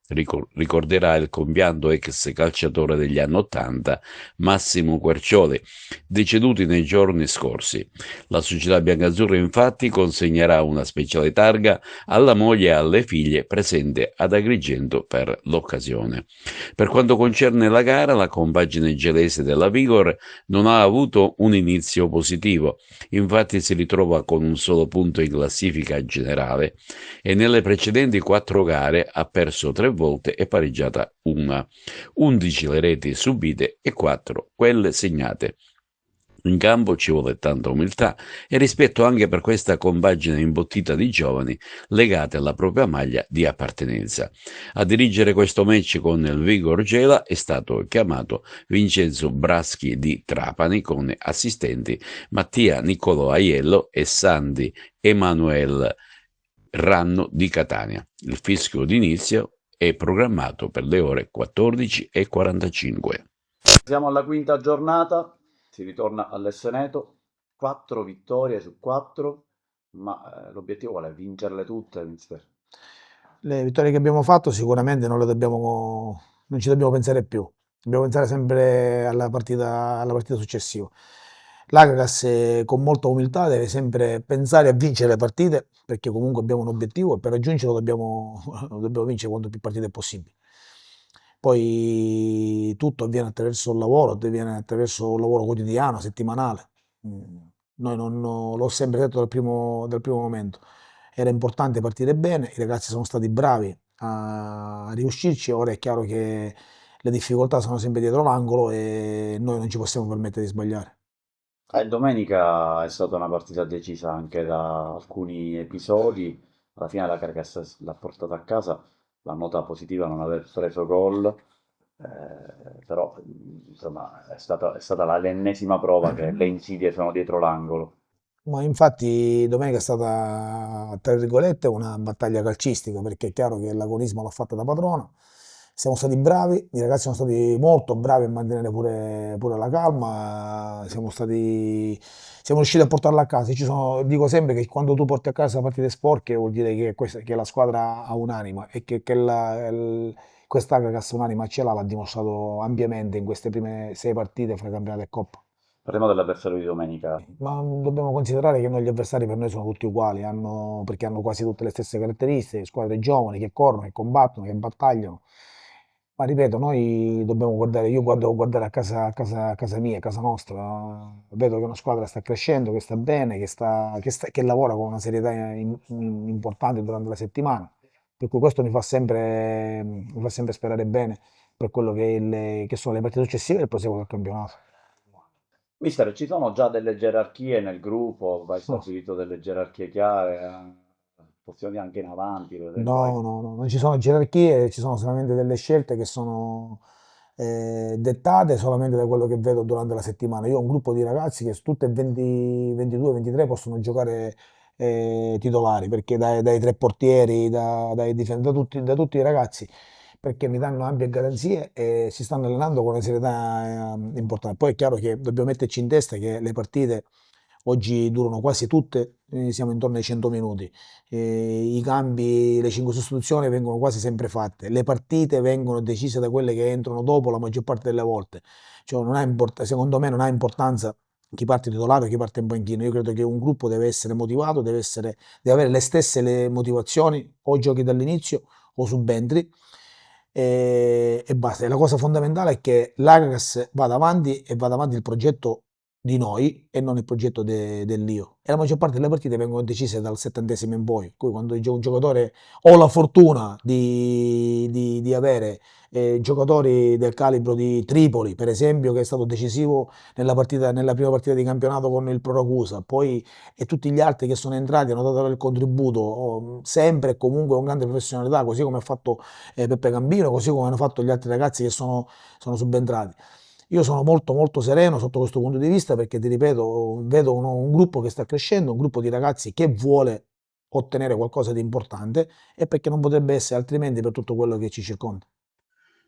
ricorderà il compianto ex calciatore degli anni '80 Massimo Quercioli, deceduti nei giorni scorsi. La società biancazzurra infatti consegnerà una speciale targa alla moglie e alle figlie presente ad Agrigento per l'occasione. Per quanto concerne la gara, la compagine gelese della Vigor non ha avuto un inizio positivo, infatti si ritrova con un solo punto in classifica generale e nelle precedenti 4 gare ha perso 3 volte e pareggiata una. 11 le reti subite e 4 quelle segnate. In campo ci vuole tanta umiltà e rispetto anche per questa compagine imbottita di giovani legate alla propria maglia di appartenenza. A dirigere questo match con il Vigor Gela è stato chiamato Vincenzo Braschi di Trapani, con assistenti Mattia Niccolò Aiello e Sandy Emanuel Ranno di Catania. Il fischio d'inizio è programmato per le ore 14:45. Siamo alla quinta giornata. Si ritorna all'Esseneto, 4 vittorie su 4, ma l'obiettivo qual è? Vincerle tutte, mister? Le vittorie che abbiamo fatto sicuramente non ci dobbiamo pensare più, dobbiamo pensare sempre alla partita successiva. L'Agras con molta umiltà deve sempre pensare a vincere le partite, perché comunque abbiamo un obiettivo e per raggiungerlo dobbiamo vincere quanto più partite possibili. Poi tutto avviene attraverso il lavoro, avviene attraverso un lavoro quotidiano, settimanale. Noi l'ho sempre detto dal primo momento, era importante partire bene, i ragazzi sono stati bravi a riuscirci, ora è chiaro che le difficoltà sono sempre dietro l'angolo e noi non ci possiamo permettere di sbagliare. Domenica è stata una partita decisa anche da alcuni episodi, alla fine la Carcassonne l'ha portata a casa. La nota positiva non aver preso gol, però insomma è stata l'ennesima prova che le insidie sono dietro l'angolo. Ma infatti domenica è stata, tra virgolette, una battaglia calcistica, perché è chiaro che l'agonismo l'ha fatta da padrona. Siamo stati bravi, i ragazzi sono stati molto bravi a mantenere pure la calma, siamo riusciti a portarla a casa. Dico sempre che quando tu porti a casa partite sporche vuol dire che la squadra ha un'anima e che quest'Agras un'anima ce l'ha dimostrato ampiamente in queste prime 6 partite fra campionato e Coppa. Parliamo dell'avversario di domenica. Ma dobbiamo considerare che gli avversari per noi sono tutti uguali, perché hanno quasi tutte le stesse caratteristiche, squadre giovani che corrono, che combattono, che battagliano. Ma ripeto, noi dobbiamo guardare, io devo guardare a casa mia, a casa nostra. Vedo che una squadra sta crescendo, che sta bene, che lavora con una serietà importante durante la settimana. Per cui questo mi fa sempre sperare bene per quello che sono le partite successive e il proseguo del campionato. Mister, ci sono già delle gerarchie nel gruppo, vai stabilito delle gerarchie chiare, pozioni anche in avanti? No, non ci sono gerarchie, ci sono solamente delle scelte che sono dettate solamente da quello che vedo durante la settimana. Io ho un gruppo di ragazzi che tutte 20, 22, 23 possono giocare titolari, perché dai tre portieri, da tutti i ragazzi, perché mi danno ampie garanzie e si stanno allenando con una serietà importante. Poi è chiaro che dobbiamo metterci in testa che le partite oggi durano quasi tutte, siamo intorno ai 100 minuti. I cambi, le 5 sostituzioni vengono quasi sempre fatte, le partite vengono decise da quelle che entrano dopo la maggior parte delle volte. Cioè secondo me non ha importanza chi parte titolare o chi parte in panchina. Io credo che un gruppo deve essere motivato, deve avere le stesse motivazioni, o giochi dall'inizio o subentri, e basta. E la cosa fondamentale è che l'Agas vada avanti e vada avanti il progetto di noi e non il progetto dell'Io. E la maggior parte delle partite vengono decise dal 70° in poi, quando un giocatore ho la fortuna di avere giocatori del calibro di Tripoli, per esempio, che è stato decisivo nella prima partita di campionato con il Pro Ragusa, poi e tutti gli altri che sono entrati hanno dato il contributo sempre e comunque con grande professionalità, così come ha fatto Peppe Gambino, così come hanno fatto gli altri ragazzi che sono subentrati. Io sono molto molto sereno sotto questo punto di vista perché, ti ripeto, vedo un gruppo che sta crescendo, un gruppo di ragazzi che vuole ottenere qualcosa di importante, e perché non potrebbe essere altrimenti per tutto quello che ci circonda.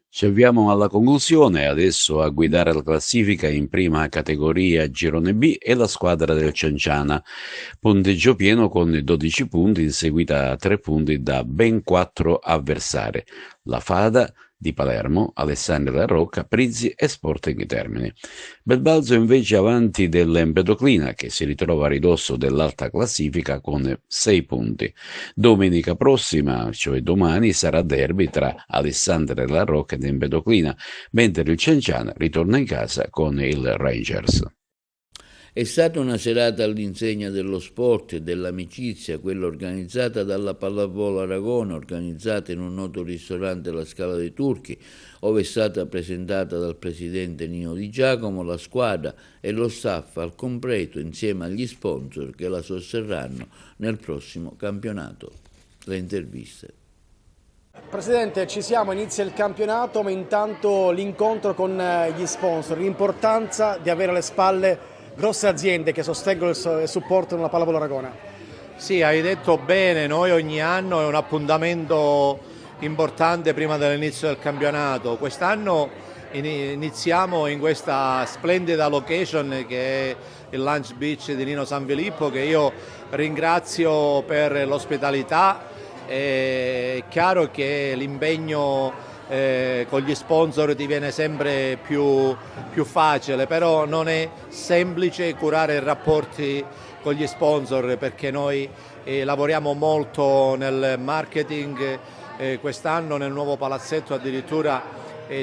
Ci avviamo alla conclusione, adesso a guidare la classifica in prima categoria Girone B è la squadra del Cianciana, punteggio pieno con 12 punti, seguita a 3 punti da ben 4 avversari, la Fada di Palermo, Alessandria La Rocca, Prizzi e Sporting Termini. Belbalzo invece avanti dell'Empedoclina, che si ritrova a ridosso dell'alta classifica con 6 punti. Domenica prossima, cioè domani, sarà derby tra Alessandria La Rocca ed Empedoclina, mentre il Cianciana ritorna in casa con il Rangers. È stata una serata all'insegna dello sport e dell'amicizia, quella organizzata dalla Pallavolo Aragona, organizzata in un noto ristorante La Scala dei Turchi, ove è stata presentata dal presidente Nino Di Giacomo la squadra e lo staff al completo insieme agli sponsor che la sosterranno nel prossimo campionato. Le interviste. Presidente, ci siamo, inizia il campionato, ma intanto l'incontro con gli sponsor, l'importanza di avere alle spalle grosse aziende che sostengono e supportano la Pallavolo Aragona. Sì, hai detto bene, noi ogni anno è un appuntamento importante prima dell'inizio del campionato. Quest'anno iniziamo in questa splendida location che è il Lunch Beach di Nino San Filippo, che io ringrazio per l'ospitalità. È chiaro che l'impegno con gli sponsor diviene sempre più facile, però non è semplice curare i rapporti con gli sponsor, perché noi lavoriamo molto nel marketing. Quest'anno nel nuovo palazzetto addirittura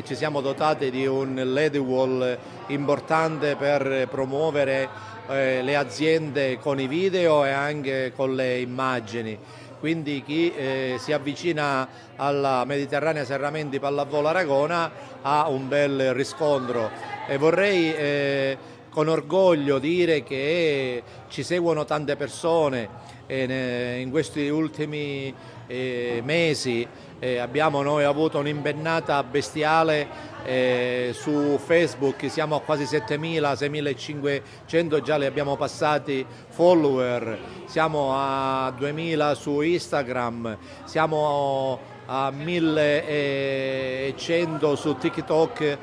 ci siamo dotati di un LED wall importante per promuovere le aziende con i video e anche con le immagini. Quindi chi si avvicina alla Mediterranea Serramenti Pallavolo Aragona ha un bel riscontro, e vorrei con orgoglio dire che ci seguono tante persone in questi ultimi mesi. Abbiamo noi avuto un'impennata bestiale su Facebook, siamo a quasi 7.000, 6.500 già li abbiamo passati follower, siamo a 2.000 su Instagram, siamo a 1.100 su TikTok,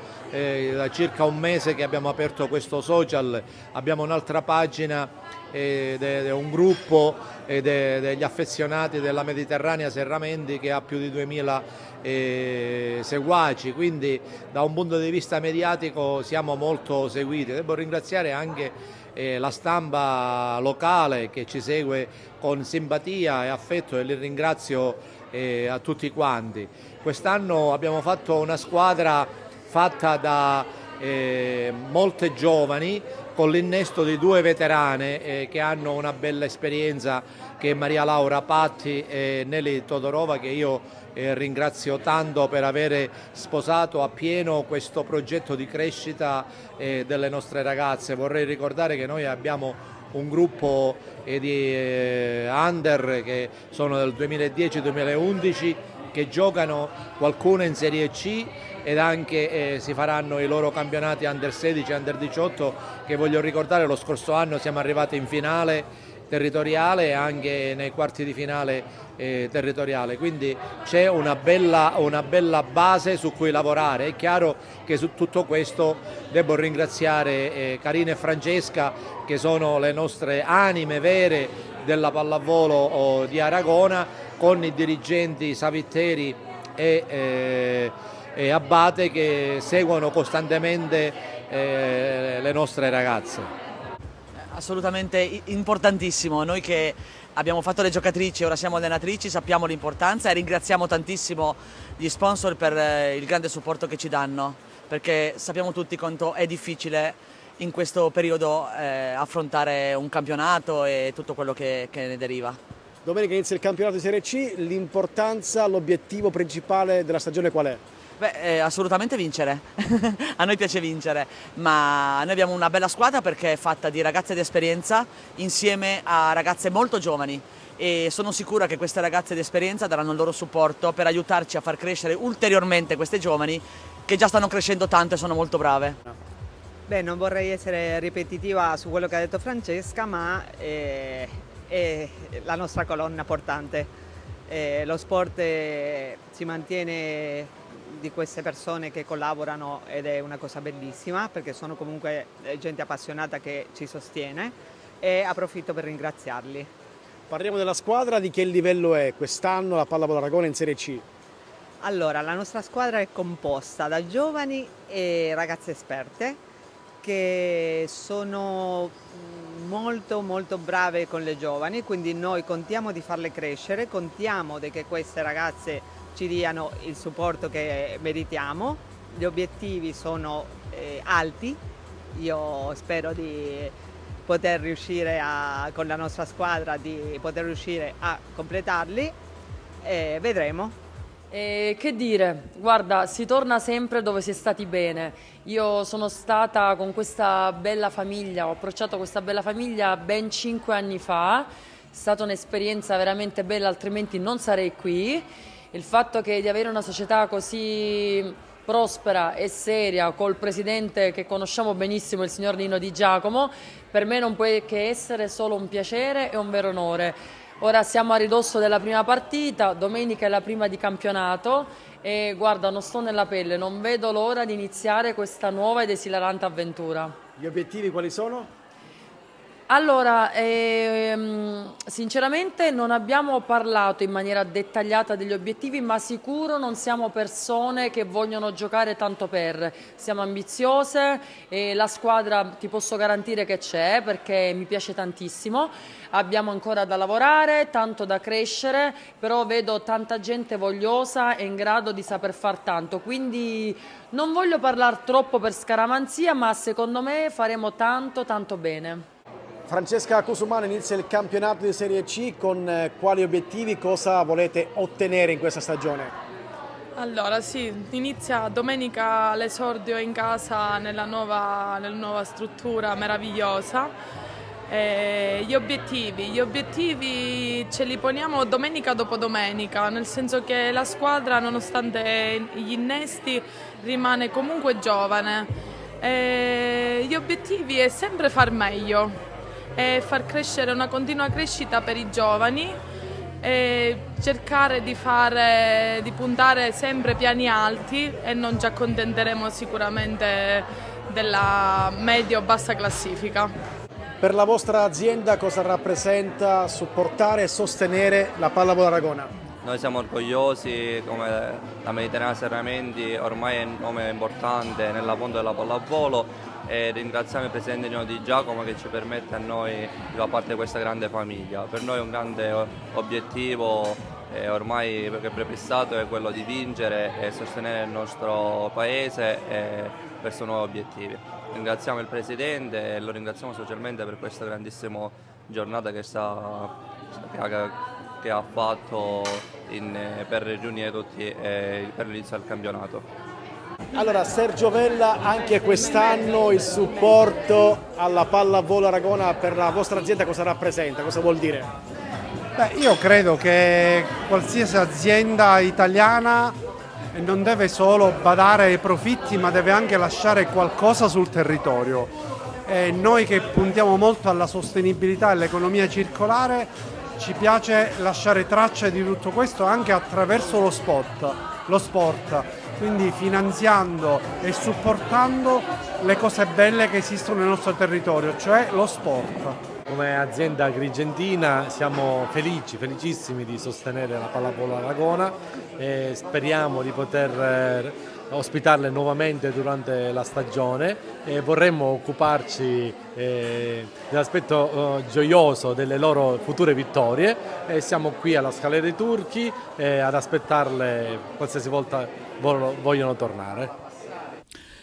da circa un mese che abbiamo aperto questo social. Abbiamo un'altra pagina, un gruppo degli affezionati della Mediterranea Serramenti che ha più di 2.000 seguaci, quindi da un punto di vista mediatico siamo molto seguiti. Devo ringraziare anche la stampa locale che ci segue con simpatia e affetto, e li ringrazio a tutti quanti. Quest'anno abbiamo fatto una squadra fatta da molte giovani, con l'innesto di 2 veterane che hanno una bella esperienza, che è Maria Laura Patti e Nelly Todorova, che io ringrazio tanto per aver sposato appieno questo progetto di crescita delle nostre ragazze. Vorrei ricordare che noi abbiamo un gruppo di under che sono del 2010-2011, che giocano qualcuno in Serie C, ed anche si faranno i loro campionati under 16 e under 18, che voglio ricordare lo scorso anno siamo arrivati in finale territoriale e anche nei quarti di finale territoriale, quindi c'è una bella base su cui lavorare. È chiaro che su tutto questo devo ringraziare Carina e Francesca, che sono le nostre anime vere della pallavolo di Aragona, con i dirigenti Savitteri e Abate, che seguono costantemente le nostre ragazze. Assolutamente importantissimo. Noi che abbiamo fatto le giocatrici e ora siamo allenatrici sappiamo l'importanza e ringraziamo tantissimo gli sponsor per il grande supporto che ci danno, perché sappiamo tutti quanto è difficile in questo periodo affrontare un campionato e tutto quello che ne deriva. Domenica inizia il campionato di Serie C, l'importanza, l'obiettivo principale della stagione qual è? Beh, assolutamente vincere, a noi piace vincere, ma noi abbiamo una bella squadra perché è fatta di ragazze d'esperienza insieme a ragazze molto giovani e sono sicura che queste ragazze d'esperienza daranno il loro supporto per aiutarci a far crescere ulteriormente queste giovani che già stanno crescendo tanto e sono molto brave. Beh, non vorrei essere ripetitiva su quello che ha detto Francesca, ma è la nostra colonna portante. Lo sport si mantiene di queste persone che collaborano ed è una cosa bellissima, perché sono comunque gente appassionata che ci sostiene, e approfitto per ringraziarli. Parliamo della squadra, di che livello è quest'anno la Pallavolo Aragona in Serie C? Allora, la nostra squadra è composta da giovani e ragazze esperte che sono molto brave con le giovani, quindi noi contiamo di farle crescere, contiamo che queste ragazze ci diano il supporto che meritiamo. Gli obiettivi sono alti, io spero di poter riuscire con la nostra squadra di poter riuscire a completarli e vedremo. Che dire, guarda, si torna sempre dove si è stati bene. Io sono stata con questa bella famiglia, ho approcciato questa bella famiglia ben 5 anni fa, è stata un'esperienza veramente bella, altrimenti non sarei qui. Il fatto di avere una società così prospera e seria, col presidente che conosciamo benissimo, il signor Nino Di Giacomo, per me non può che essere solo un piacere e un vero onore. Ora siamo a ridosso della prima partita, domenica è la prima di campionato e guarda, non sto nella pelle, non vedo l'ora di iniziare questa nuova ed esilarante avventura. Gli obiettivi quali sono? Allora, sinceramente non abbiamo parlato in maniera dettagliata degli obiettivi, ma sicuro non siamo persone che vogliono giocare tanto per. Siamo ambiziose e la squadra ti posso garantire che c'è perché mi piace tantissimo. Abbiamo ancora da lavorare, tanto da crescere, però vedo tanta gente vogliosa e in grado di saper far tanto. Quindi non voglio parlare troppo per scaramanzia, ma secondo me faremo tanto bene. Francesca Cusumano, inizia il campionato di Serie C, con quali obiettivi, cosa volete ottenere in questa stagione? Allora sì, inizia domenica l'esordio in casa nella nuova struttura meravigliosa. Gli obiettivi ce li poniamo domenica dopo domenica, nel senso che la squadra, nonostante gli innesti, rimane comunque giovane. Gli obiettivi è sempre far meglio. E far crescere una continua crescita per i giovani e cercare di puntare sempre piani alti e non ci accontenteremo sicuramente della medio-bassa classifica. Per la vostra azienda cosa rappresenta supportare e sostenere la Pallavolo Aragona? Noi siamo orgogliosi, come la Mediterranea Serramenti ormai è un nome importante nella mondo della pallavolo, e ringraziamo il presidente Nino Di Giacomo che ci permette a noi di far parte di questa grande famiglia. Per noi un grande obiettivo ormai che è prefissato è quello di vincere e sostenere il nostro paese verso nuovi obiettivi. Ringraziamo il presidente e lo ringraziamo socialmente per questa grandissima giornata che ha fatto per riunire tutti per l'inizio del campionato. Allora, Sergio Vella, anche quest'anno il supporto alla Pallavolo Aragona per la vostra azienda cosa rappresenta? Cosa vuol dire? Beh, io credo che qualsiasi azienda italiana non deve solo badare ai profitti, ma deve anche lasciare qualcosa sul territorio. e noi che puntiamo molto alla sostenibilità e all'economia circolare ci piace lasciare traccia di tutto questo anche attraverso lo sport, quindi finanziando e supportando le cose belle che esistono nel nostro territorio, cioè lo sport. Come azienda agrigentina siamo felicissimi di sostenere la pallavolo Aragona e speriamo di poter ospitarle nuovamente durante la stagione e vorremmo occuparci dell'aspetto gioioso delle loro future vittorie e siamo qui alla Scala dei Turchi ad aspettarle qualsiasi volta vogliono tornare.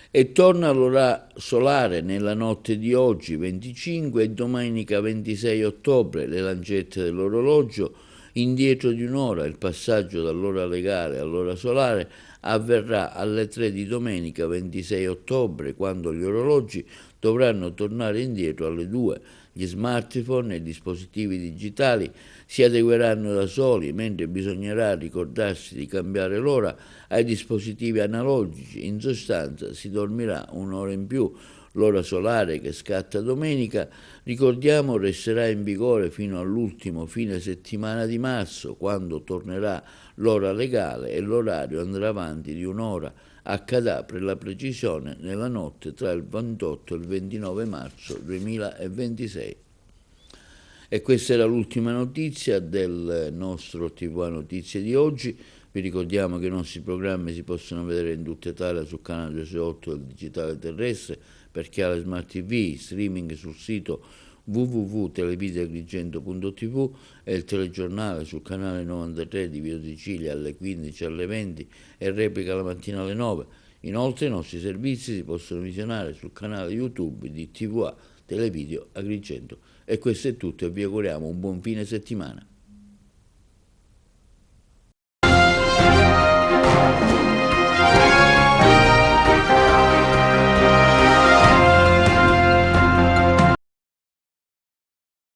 E torna l'ora solare nella notte di oggi 25 e domenica 26 ottobre, le lancette dell'orologio, indietro di un'ora il passaggio dall'ora legale all'ora solare avverrà alle 3 di domenica 26 ottobre, quando gli orologi dovranno tornare indietro alle 2. Gli smartphone e i dispositivi digitali si adegueranno da soli, mentre bisognerà ricordarsi di cambiare l'ora ai dispositivi analogici. In sostanza si dormirà un'ora in più. L'ora solare che scatta domenica, ricordiamo, resterà in vigore fino all'ultimo fine settimana di marzo, quando tornerà l'ora legale e l'orario andrà avanti di un'ora. Accadrà per la precisione nella notte tra il 28 e il 29 marzo 2026. E questa era l'ultima notizia del nostro TV Notizie di oggi. Vi ricordiamo che i nostri programmi si possono vedere in tutta Italia sul canale 268 del digitale terrestre, per chi ha la Smart TV, streaming sul sito www.televideoagrigento.tv e il telegiornale sul canale 93 di Via Sicilia alle 15 alle 20 e replica la mattina alle 9. Inoltre i nostri servizi si possono visionare sul canale YouTube di TVA Televideo Agrigento. E questo è tutto e vi auguriamo un buon fine settimana.